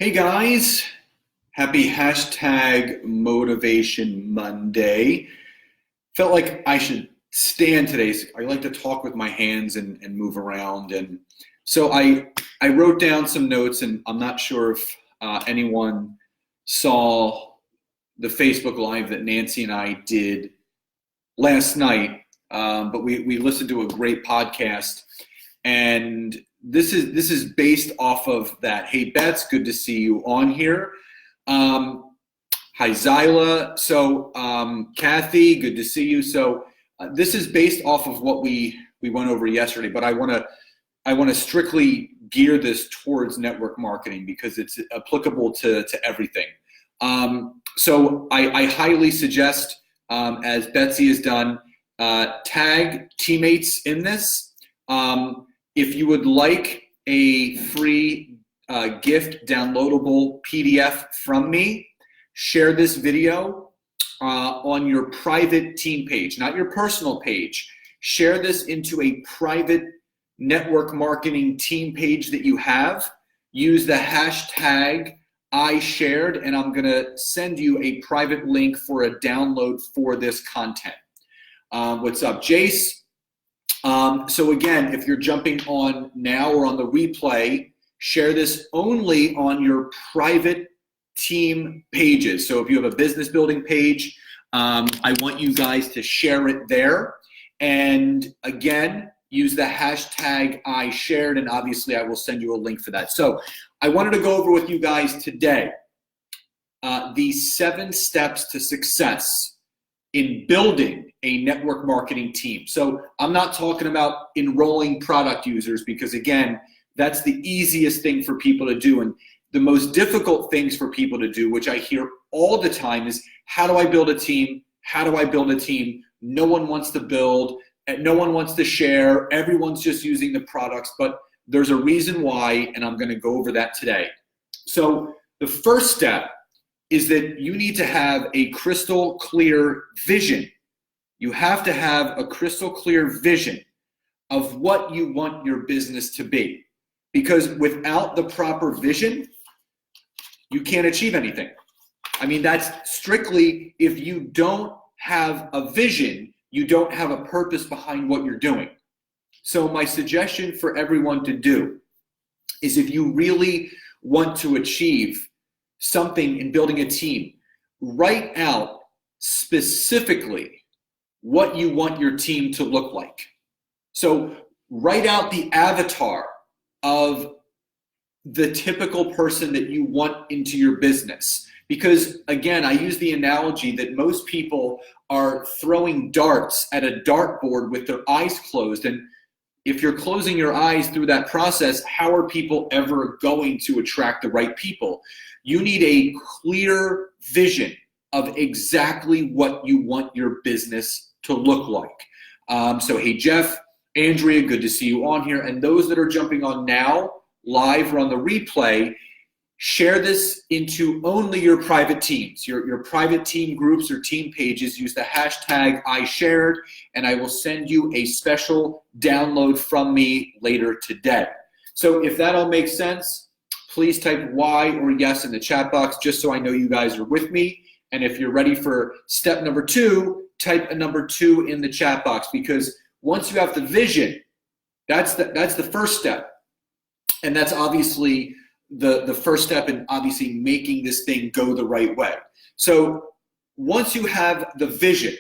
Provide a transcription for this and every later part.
Hey guys, happy hashtag Motivation Monday. Felt like I should stand today. I like to talk with my hands and move around. And so I wrote down some notes, and I'm not sure if anyone saw the Facebook Live that Nancy and I did last night, but we listened to a great podcast. And this is based off of that. Hey, Bets, good to see you on here. Hi, Zyla. So, Kathy, good to see you. So, this is based off of what we went over yesterday, but I want to strictly gear this towards network marketing because it's applicable to everything. So, I highly suggest, as Betsy has done, tag teammates in this. If you would like a free gift downloadable PDF from me, share this video on your private team page, not your personal page. Share this into a private network marketing team page that you have. Use the hashtag #IShared, and I'm going to send you a private link for a download for this content. What's up, Jace? So again, if you're jumping on now or on the replay, share this only on your private team pages. So if you have a business building page, I want you guys to share it there. And again, use the hashtag #IShared, and obviously I will send you a link for that. So I wanted to go over with you guys today the 7 steps to success in building a network marketing team. So I'm not talking about enrolling product users because, again, that's the easiest thing for people to do. And the most difficult things for people to do, which I hear all the time, is how do I build a team? How do I build a team? No one wants to build, and no one wants to share. Everyone's just using the products, but there's a reason why, and I'm going to go over that today. So the first step is that you need to have a crystal clear vision. You have to have a crystal clear vision of what you want your business to be. Because without the proper vision, you can't achieve anything. I mean, that's strictly, if you don't have a vision, you don't have a purpose behind what you're doing. So my suggestion for everyone to do is, if you really want to achieve something in building a team, write out specifically what you want your team to look like. So write out the avatar of the typical person that you want into your business. Because again, I use the analogy that most people are throwing darts at a dartboard with their eyes closed. And if you're closing your eyes through that process, how are people ever going to attract the right people? You need a clear vision of exactly what you want your business to look like. So hey, Jeff, Andrea, good to see you on here. And those that are jumping on now, live or on the replay, share this into only your private teams, your private team groups or team pages. Use the hashtag #IShared, and I will send you a special download from me later today. So if that all makes sense, please type Y or yes in the chat box, just so I know you guys are with me. And if you're ready for step number 2, type a number 2 in the chat box, because once you have the vision, that's the first step. And that's obviously the first step in obviously making this thing go the right way. So once you have the vision,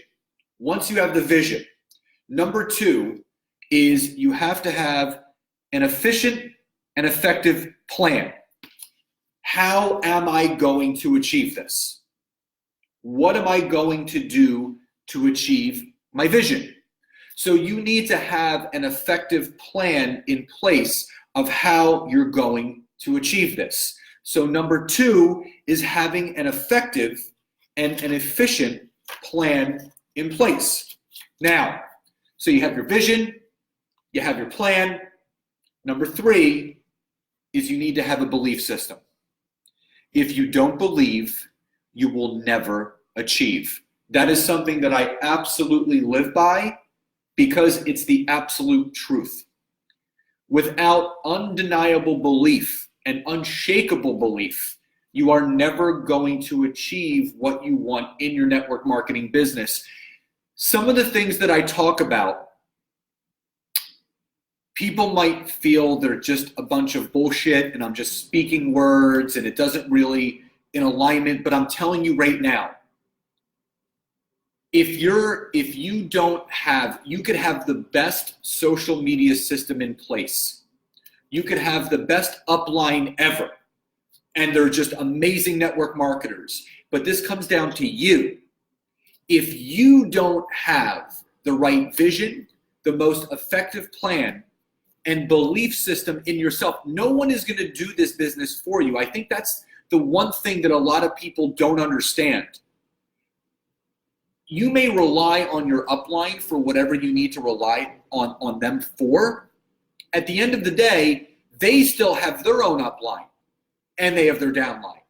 number 2 is you have to have an efficient and effective plan. How am I going to achieve this? What am I going to do to achieve my vision? So you need to have an effective plan in place of how you're going to achieve this. So number 2 is having an effective and an efficient plan in place. Now, so you have your vision, you have your plan. Number 3 is you need to have a belief system. If you don't believe, you will never achieve. That is something that I absolutely live by because it's the absolute truth. Without undeniable belief an unshakable belief, you are never going to achieve what you want in your network marketing business. Some of the things that I talk about, people might feel they're just a bunch of bullshit and I'm just speaking words and it doesn't really in alignment, but I'm telling you right now, if you don't have, you could have the best social media system in place. You could have the best upline ever. And they're just amazing network marketers. But this comes down to you. If you don't have the right vision, the most effective plan, and belief system in yourself, no one is going to do this business for you. I think that's the one thing that a lot of people don't understand. You may rely on your upline for whatever you need to rely on them for. At the end of the day, they still have their own upline and they have their downline.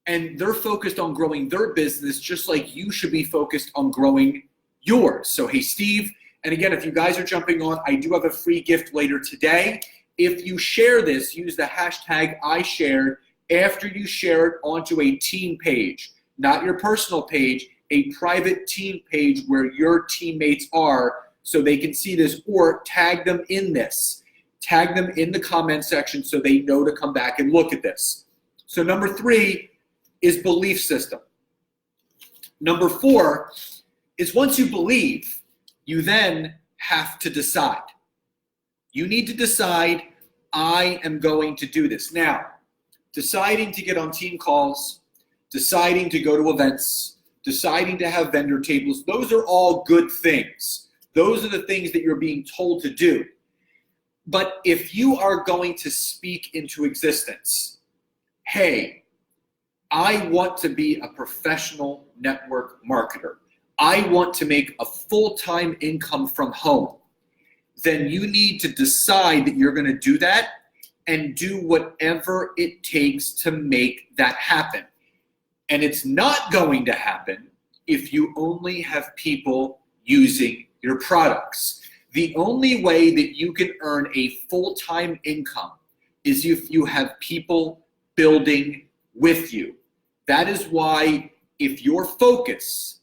And they're focused on growing their business just like you should be focused on growing yours. So, hey, Steve, and again, if you guys are jumping on, I do have a free gift later today. If you share this, use the hashtag #IShared after you share it onto a team page, not your personal page, a private team page where your teammates are so they can see this, or tag them in this. Tag them in the comment section so they know to come back and look at this. So number 3 is belief system. Number 4 is once you believe, you then have to decide. You need to decide, I am going to do this. Now, deciding to get on team calls, deciding to go to events, deciding to have vendor tables, those are all good things. Those are the things that you're being told to do. But if you are going to speak into existence, hey, I want to be a professional network marketer. I want to make a full-time income from home. Then you need to decide that you're going to do that and do whatever it takes to make that happen. And it's not going to happen if you only have people using your products. The only way that you can earn a full-time income is if you have people building with you. That is why if your focus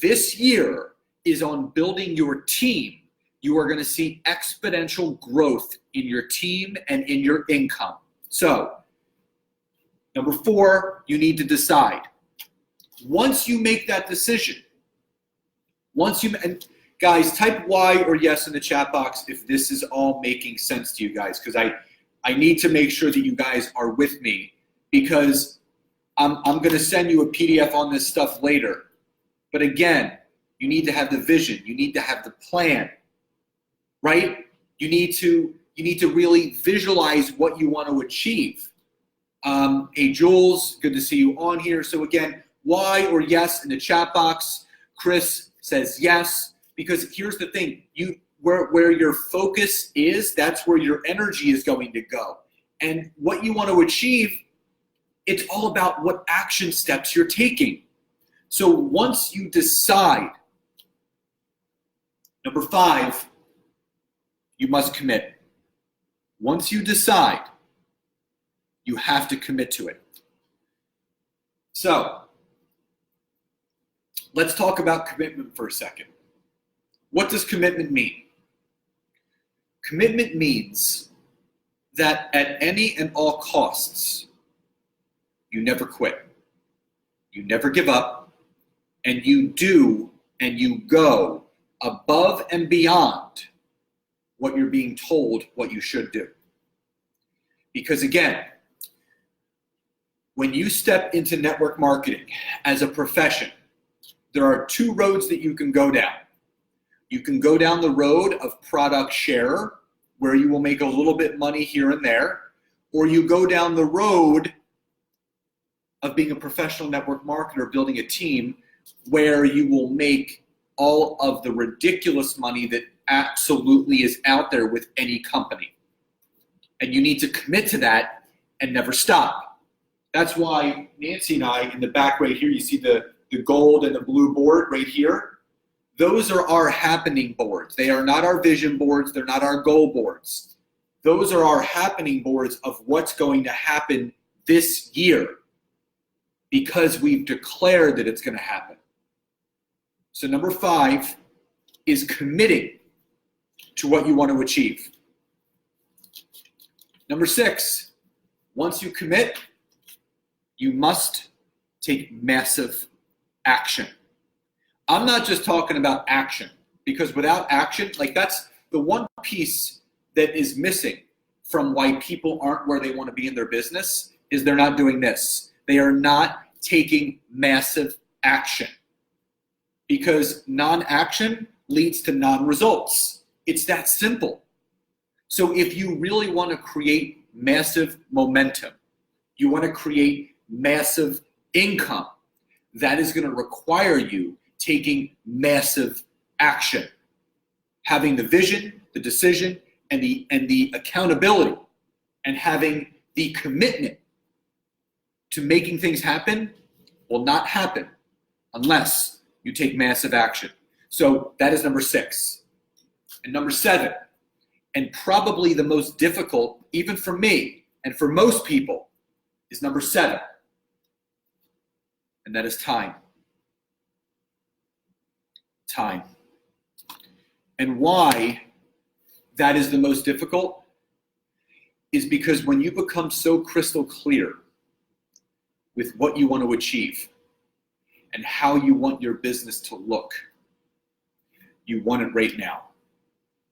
this year is on building your team, you are going to see exponential growth in your team and in your income. So, number 4, you need to decide. Once you make that decision, and guys, type Y or yes in the chat box if this is all making sense to you guys, because I need to make sure that you guys are with me, because I'm going to send you a PDF on this stuff later. But again, you need to have the vision. You need to have the plan, right? You need to really visualize what you want to achieve. Hey, Jules, good to see you on here. So again, Y or yes in the chat box. Chris says yes, because here's the thing. Where your focus is, that's where your energy is going to go. And what you want to achieve, it's all about what action steps you're taking. So once you decide, number 5, you must commit. Once you decide, you have to commit to it. So let's talk about commitment for a second. What does commitment mean? Commitment means that at any and all costs, you never quit. You never give up, and you do and you go above and beyond what you're being told what you should do. Because again, when you step into network marketing as a profession, there are 2 roads that you can go down. You can go down the road of product share, where you will make a little bit money here and there, or you go down the road of being a professional network marketer, building a team where you will make all of the ridiculous money that absolutely is out there with any company. And you need to commit to that and never stop. That's why Nancy and I, in the back right here, you see the gold and the blue board right here. Those are our happening boards. They are not our vision boards. They're not our goal boards. Those are our happening boards of what's going to happen this year because we've declared that it's going to happen. So number 5 is committing to what you want to achieve. Number 6, once you commit, you must take massive action. I'm not just talking about action, because without action, like that's the one piece that is missing from why people aren't where they want to be in their business is they're not doing this. They are not taking massive action, because non-action leads to non-results. It's that simple. So if you really want to create massive momentum, you want to create massive income, that is going to require you taking massive action, having the vision, the decision, and the accountability, and having the commitment to making things happen will not happen unless you take massive action. So that is number 6. And number 7, and probably the most difficult, even for me and for most people, is number 7. And that is time. Time. And why that is the most difficult is because when you become so crystal clear with what you want to achieve and how you want your business to look, you want it right now.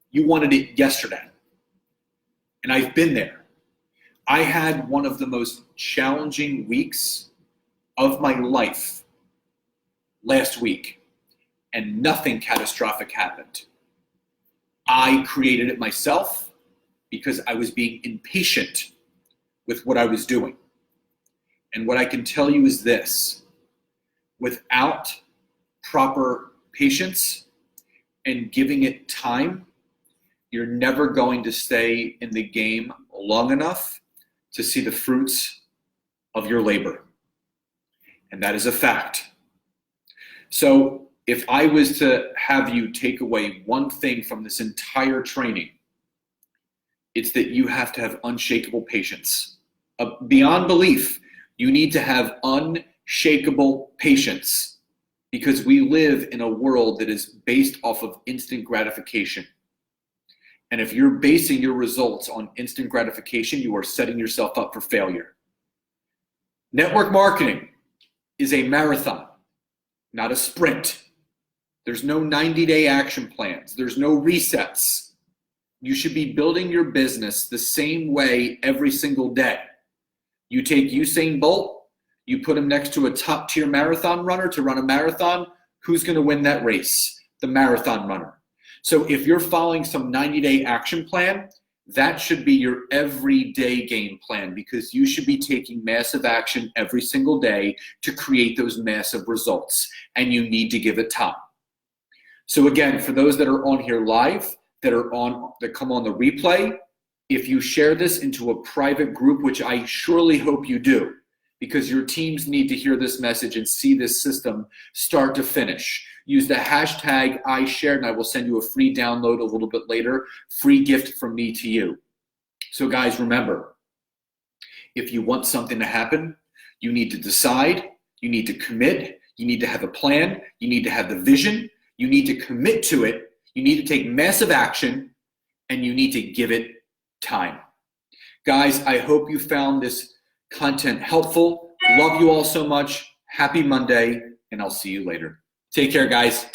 You wanted it yesterday. And I've been there. I had one of the most challenging weeks of my life last week, and nothing catastrophic happened. I created it myself because I was being impatient with what I was doing. And what I can tell you is this: without proper patience and giving it time, you're never going to stay in the game long enough to see the fruits of your labor. And that is a fact. So if I was to have you take away one thing from this entire training, it's that you have to have unshakable patience. Beyond belief, you need to have unshakable patience, because we live in a world that is based off of instant gratification. And if you're basing your results on instant gratification, you are setting yourself up for failure. Network marketing is a marathon, not a sprint. There's no 90-day action plans. There's no resets. You should be building your business the same way every single day. You take Usain Bolt, you put him next to a top-tier marathon runner to run a marathon. Who's going to win that race? The marathon runner. So if you're following some 90-day action plan, that should be your everyday game plan, because you should be taking massive action every single day to create those massive results, and you need to give it time. So again, for those that are on here live, that come on the replay, if you share this into a private group, which I surely hope you do, because your teams need to hear this message and see this system start to finish. Use the hashtag #IShared, and I will send you a free download a little bit later, free gift from me to you. So guys, remember, if you want something to happen, you need to decide, you need to commit, you need to have a plan, you need to have the vision, you need to commit to it, you need to take massive action, and you need to give it time. Guys, I hope you found this content helpful. Love you all so much. Happy Monday, and I'll see you later. Take care, guys.